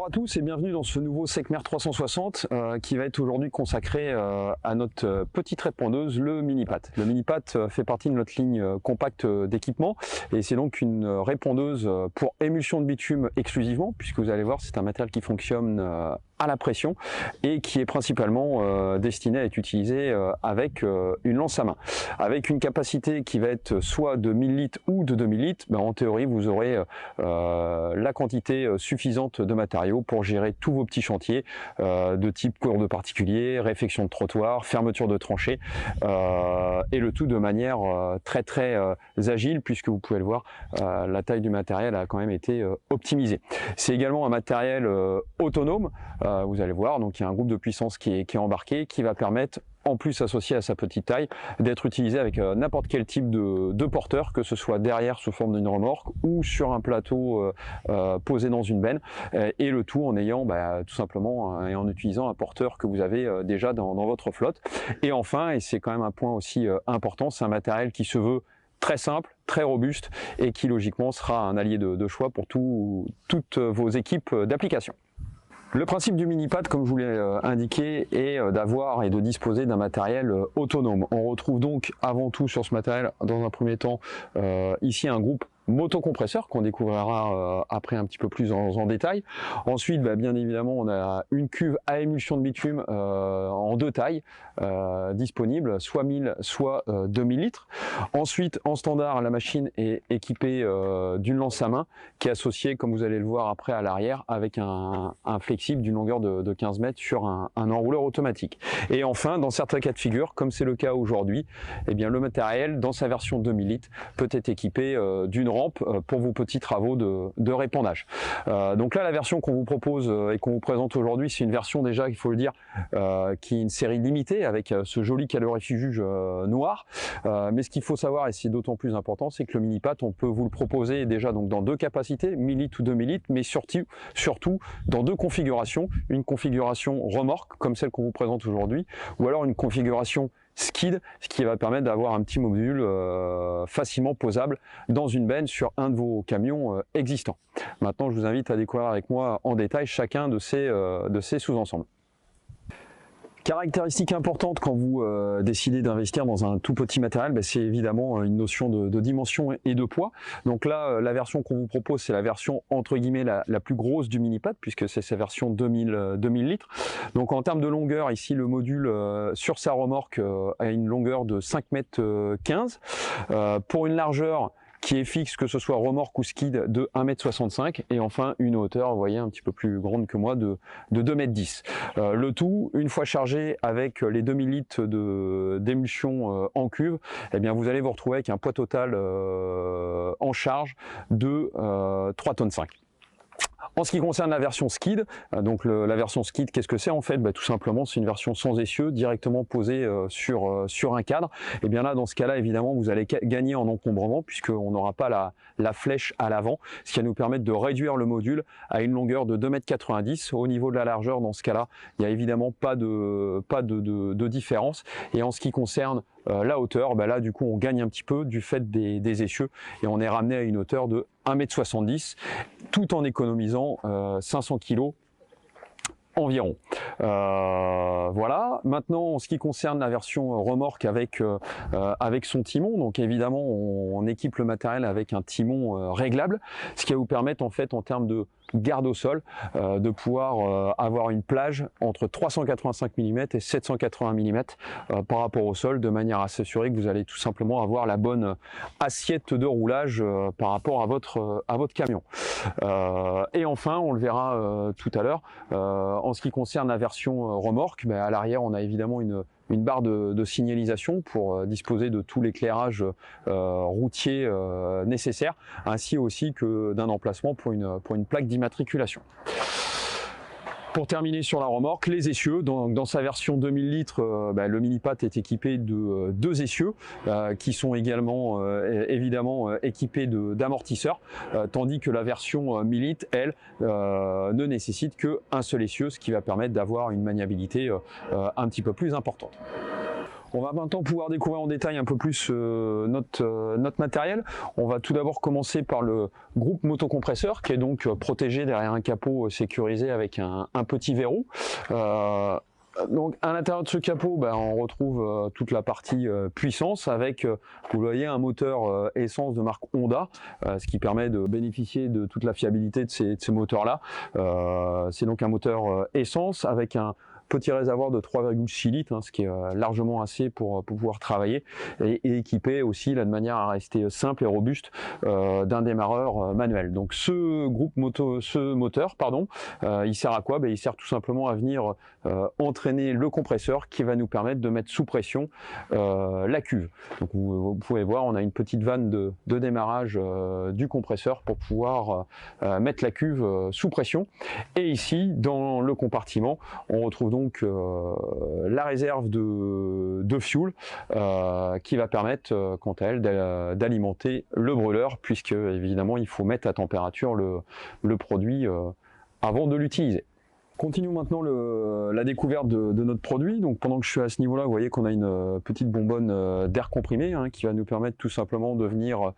Bonjour à tous et bienvenue dans ce nouveau Seckmer 360 qui va être aujourd'hui consacré à notre petite répondeuse, le Minipat. Le Minipat fait partie de notre ligne compacte d'équipement et c'est donc une répondeuse pour émulsion de bitume exclusivement, puisque vous allez voir c'est un matériel qui fonctionne à la pression et qui est principalement destiné à être utilisé avec une lance à main. Avec une capacité qui va être soit de 1000 litres ou de 2000 litres, en théorie vous aurez la quantité suffisante de matériaux pour gérer tous vos petits chantiers de type cours de particuliers, réfection de trottoir, fermeture de tranchées et le tout de manière très agile, puisque vous pouvez le voir, la taille du matériel a quand même été optimisée. C'est également un matériel autonome, vous allez voir, donc il y a un groupe de puissance qui est embarqué, qui va permettre, en plus associé à sa petite taille, d'être utilisé avec n'importe quel type de porteur, que ce soit derrière sous forme d'une remorque ou sur un plateau posé dans une benne, et le tout en ayant tout simplement et en utilisant un porteur que vous avez déjà dans votre flotte. Et enfin, et c'est quand même un point aussi important, c'est un matériel qui se veut très simple, très robuste et qui logiquement sera un allié de choix pour toutes vos équipes d'application. Le principe du Minipat, comme je vous l'ai indiqué, est d'avoir et de disposer d'un matériel autonome. On retrouve donc avant tout sur ce matériel, dans un premier temps, ici un groupe motocompresseur qu'on découvrira après un petit peu plus en détail. Ensuite, bien évidemment, on a une cuve à émulsion de bitume en deux tailles disponible, soit 1000 soit 2000 litres. Ensuite, en standard, la machine est équipée d'une lance à main qui est associée, comme vous allez le voir après, à l'arrière avec un flexible d'une longueur de 15 mètres sur un enrouleur automatique. Et enfin, dans certains cas de figure, comme c'est le cas aujourd'hui, le matériel, dans sa version 2000 litres, peut être équipé d'une rampe pour vos petits travaux de répandage. Donc là, la version qu'on vous propose et qu'on vous présente aujourd'hui, c'est une version déjà, il faut le dire, qui est une série limitée avec ce joli calorifuge noir. Mais ce qu'il faut savoir, et c'est d'autant plus important, c'est que le Minipat, on peut vous le proposer déjà donc dans deux capacités, 1000 litres ou 2000 litres, mais surtout dans deux configurations. Une configuration remorque, comme celle qu'on vous présente aujourd'hui, ou alors une configuration skid, ce qui va permettre d'avoir un petit module facilement posable dans une benne sur un de vos camions existants. Maintenant, je vous invite à découvrir avec moi en détail chacun de ces sous-ensembles. Caractéristique importante quand vous décidez d'investir dans un tout petit matériel, c'est évidemment une notion de dimension et de poids. Donc là, la version qu'on vous propose, c'est la version entre guillemets la plus grosse du Minipat, puisque c'est sa version 2000 litres. Donc en termes de longueur, ici le module sur sa remorque a une longueur de 5,15 m, pour une largeur qui est fixe, que ce soit remorque ou skid, de 1,65 m, et enfin une hauteur, vous voyez, un petit peu plus grande que moi, de 2,10 m. Le tout, une fois chargé avec les 2000 litres d'émulsion en cuve, vous allez vous retrouver avec un poids total en charge de 3,5 tonnes. En ce qui concerne la version skid, donc la version skid, qu'est-ce que c'est en fait? Tout simplement, c'est une version sans essieu, directement posée sur un cadre. Et bien là, dans ce cas-là, évidemment, vous allez gagner en encombrement, puisqu'on n'aura pas la flèche à l'avant, ce qui va nous permettre de réduire le module à une longueur de 2,90 m. Au niveau de la largeur, dans ce cas-là, il n'y a évidemment pas de différence. Et en ce qui concerne la hauteur, là du coup on gagne un petit peu du fait des essieux et on est ramené à une hauteur de 1,70 m tout en économisant 500 kg environ. Voilà. Maintenant, en ce qui concerne la version remorque avec son timon, donc évidemment on équipe le matériel avec un timon réglable, ce qui va vous permettre en fait en termes de garde au sol de pouvoir avoir une plage entre 385 mm et 780 mm par rapport au sol, de manière à s'assurer que vous allez tout simplement avoir la bonne assiette de roulage par rapport à votre camion. Et enfin, on le verra tout à l'heure, en ce qui concerne la version remorque, à l'arrière on a évidemment une barre de signalisation pour disposer de tout l'éclairage routier nécessaire, ainsi aussi que d'un emplacement pour une plaque d'immatriculation. Pour terminer sur la remorque, les essieux. Dans sa version 2000 litres, le Minipat est équipé de deux essieux qui sont également évidemment équipés d'amortisseurs, tandis que la version 1000 litres, elle, ne nécessite qu'un seul essieu, ce qui va permettre d'avoir une maniabilité un petit peu plus importante. On va maintenant pouvoir découvrir en détail un peu plus notre matériel. On va tout d'abord commencer par le groupe motocompresseur qui est donc protégé derrière un capot sécurisé avec un petit verrou. Donc à l'intérieur de ce capot, on retrouve toute la partie puissance avec, vous voyez, un moteur essence de marque Honda, ce qui permet de bénéficier de toute la fiabilité de ces moteurs-là. C'est donc un moteur essence avec un petit réservoir de 3,6 litres, ce qui est largement assez pour pouvoir travailler, et équipé aussi là, de manière à rester simple et robuste d'un démarreur manuel. Donc ce moteur, il sert à quoi? Il sert tout simplement à venir entraîner le compresseur qui va nous permettre de mettre sous pression la cuve. Donc vous pouvez voir, on a une petite vanne de démarrage du compresseur pour pouvoir mettre la cuve sous pression. Et ici, dans le compartiment, on retrouve donc la réserve de fuel qui va permettre quant à elle d'alimenter le brûleur, puisque évidemment il faut mettre à température le produit avant de l'utiliser. Continuons maintenant la découverte de notre produit. Donc pendant que je suis à ce niveau-là, vous voyez qu'on a une petite bonbonne d'air comprimé qui va nous permettre tout simplement de venir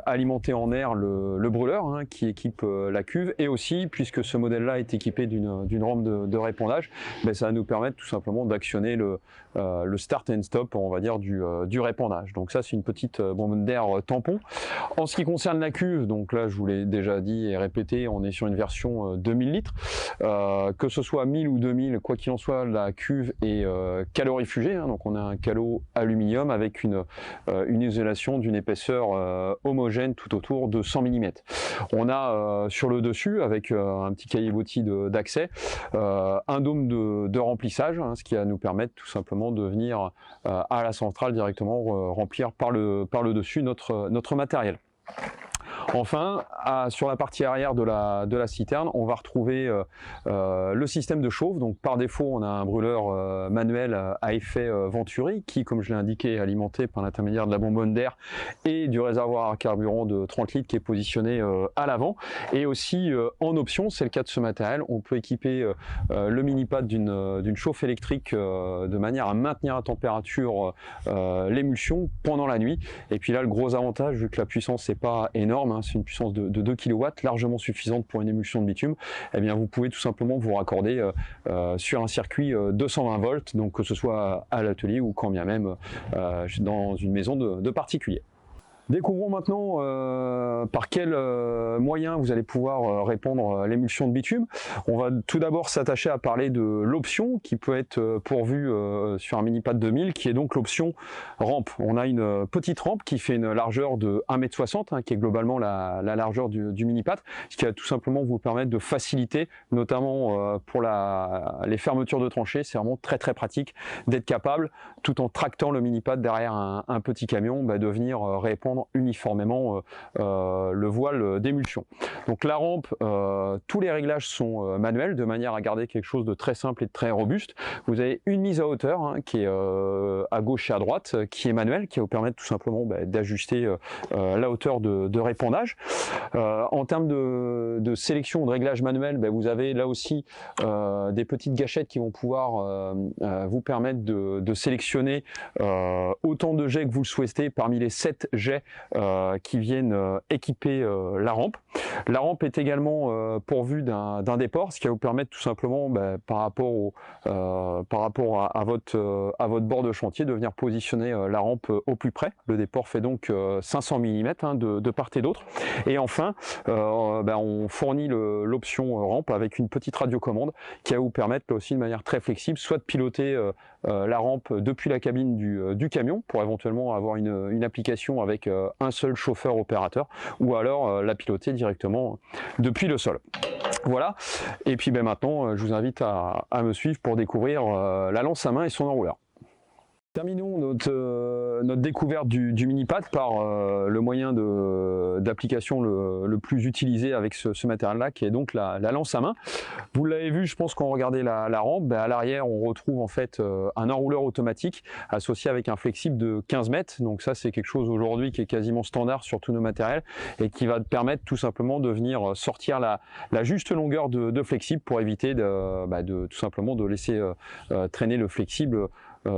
alimenter en air le brûleur qui équipe la cuve, et aussi, puisque ce modèle-là est équipé d'une rampe de répondage, ça va nous permettre tout simplement d'actionner le start and stop, on va dire, du répondage. Donc ça, c'est une petite bonbonne d'air tampon. En ce qui concerne la cuve, donc là je vous l'ai déjà dit et répété, on est sur une version 2000 litres. Que ce soit 1000 ou 2000, quoi qu'il en soit, la cuve est calorifugée, donc on a un calot aluminium avec une isolation d'une épaisseur homogène tout autour de 100 mm. On a sur le dessus, avec un petit caillebotis d'accès, un dôme de remplissage, ce qui va nous permettre tout simplement de venir à la centrale directement remplir par le dessus notre matériel. Enfin, sur la partie arrière de la citerne, on va retrouver le système de chauffe. Donc par défaut, on a un brûleur manuel à effet Venturi qui, comme je l'ai indiqué, est alimenté par l'intermédiaire de la bonbonne d'air et du réservoir à carburant de 30 litres qui est positionné à l'avant. Et aussi, en option, c'est le cas de ce matériel, on peut équiper le mini-pad d'une chauffe électrique de manière à maintenir à température l'émulsion pendant la nuit. Et puis là, le gros avantage, vu que la puissance n'est pas énorme, c'est une puissance de 2 kW, largement suffisante pour une émulsion de bitume, vous pouvez tout simplement vous raccorder sur un circuit 220 volts, donc que ce soit à l'atelier ou quand bien même dans une maison de particulier. Découvrons maintenant par quels moyens vous allez pouvoir répandre l'émulsion de bitume. On va tout d'abord s'attacher à parler de l'option qui peut être pourvue sur un mini-pad 2000, qui est donc l'option rampe. On a une petite rampe qui fait une largeur de 1,60 m, qui est globalement la largeur du mini-pad, ce qui va tout simplement vous permettre de faciliter, notamment pour les fermetures de tranchées. C'est vraiment très pratique d'être capable, tout en tractant le mini-pad derrière un petit camion, de venir répandre uniformément le voile d'émulsion. Donc la rampe, tous les réglages sont manuels, de manière à garder quelque chose de très simple et de très robuste. Vous avez une mise à hauteur qui est à gauche et à droite, qui est manuelle, qui va vous permettre tout simplement d'ajuster la hauteur de répondage. En termes de sélection ou de réglage manuel, vous avez là aussi des petites gâchettes qui vont pouvoir vous permettre de sélectionner autant de jets que vous le souhaitez parmi les 7 jets qui viennent équiper la rampe. La rampe est également pourvue d'un déport, ce qui va vous permettre tout simplement par rapport à votre bord de chantier de venir positionner la rampe au plus près. Le déport fait donc 500 mm de part et d'autre. Et enfin, on fournit l'option rampe avec une petite radiocommande qui va vous permettre là aussi de manière très flexible, soit de piloter la rampe depuis la cabine du camion pour éventuellement avoir une application avec un seul chauffeur opérateur, ou alors la piloter directement depuis le sol. Voilà, et puis maintenant je vous invite à me suivre pour découvrir la lance à main et son enrouleur. Terminons notre découverte du mini-pad par le moyen d'application le plus utilisé avec ce matériel-là, qui est donc la lance à main. Vous l'avez vu, je pense, quand on regardait la rampe, à l'arrière on retrouve en fait un enrouleur automatique associé avec un flexible de 15 mètres. Donc ça, c'est quelque chose aujourd'hui qui est quasiment standard sur tous nos matériels et qui va te permettre tout simplement de venir sortir la juste longueur de flexible pour éviter tout simplement de laisser traîner le flexible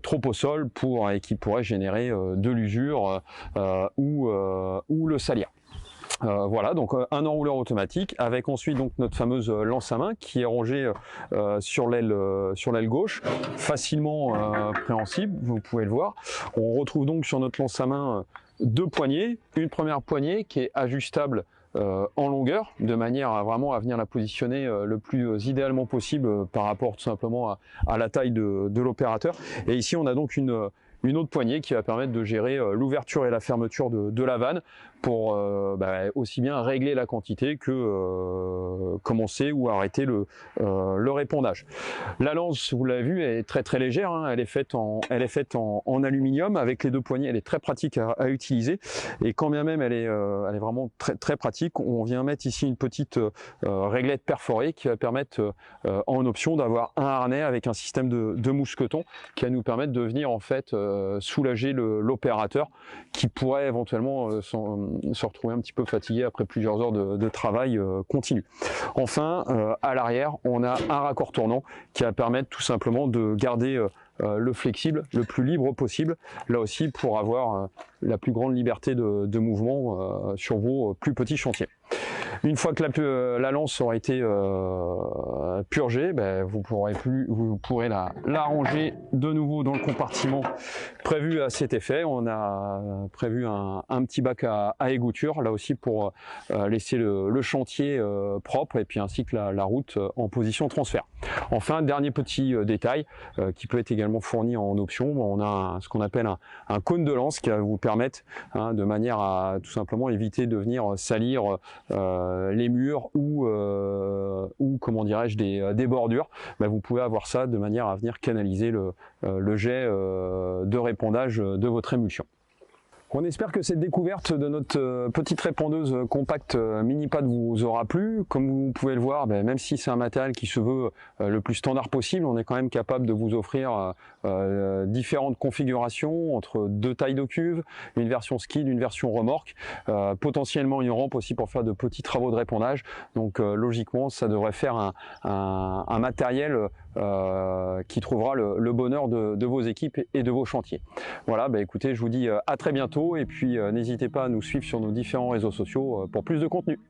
trop au sol et qui pourrait générer de l'usure ou le salir. Voilà, donc un enrouleur automatique avec ensuite donc notre fameuse lance à main qui est rangée sur l'aile gauche, facilement préhensible, vous pouvez le voir. On retrouve donc sur notre lance à main deux poignées, une première poignée qui est ajustable en longueur, de manière à vraiment à venir la positionner le plus idéalement possible par rapport tout simplement à la taille de l'opérateur. Et ici on a donc une autre poignée qui va permettre de gérer l'ouverture et la fermeture de la vanne pour aussi bien régler la quantité que commencer ou arrêter le répondage. La lance, vous l'avez vu, est très légère, hein. Elle est faite en aluminium avec les deux poignées. Elle est très pratique à utiliser et quand bien même elle est vraiment très pratique, on vient mettre ici une petite réglette perforée qui va permettre en option d'avoir un harnais avec un système de mousqueton qui va nous permettre de venir en fait soulager l'opérateur qui pourrait éventuellement se retrouver un petit peu fatigué après plusieurs heures de travail continu. Enfin, à l'arrière, on a un raccord tournant qui va permettre tout simplement de garder le flexible le plus libre possible, là aussi pour avoir la plus grande liberté de mouvement sur vos plus petits chantiers. Une fois que la lance aura été purgée, vous pourrez la ranger de nouveau dans le compartiment prévu à cet effet. On a prévu un petit bac à égoutture, là aussi pour laisser le chantier propre et puis ainsi que la route en position transfert. Enfin, dernier petit détail qui peut être également fourni en option, on a ce qu'on appelle un cône de lance qui va vous permettre de manière à tout simplement éviter de venir salir les murs ou comment dirais-je des bordures. Vous pouvez avoir ça de manière à venir canaliser le jet de répondage de votre émulsion. On espère que cette découverte de notre petite répondeuse compacte Mini-Pad vous aura plu. Comme vous pouvez le voir, même si c'est un matériel qui se veut le plus standard possible, on est quand même capable de vous offrir différentes configurations entre deux tailles de cuve, une version skid, une version remorque, potentiellement une rampe aussi pour faire de petits travaux de répondage. Donc logiquement, ça devrait faire un matériel qui trouvera le bonheur de vos équipes et de vos chantiers. Voilà, écoutez, je vous dis à très bientôt et puis n'hésitez pas à nous suivre sur nos différents réseaux sociaux pour plus de contenu.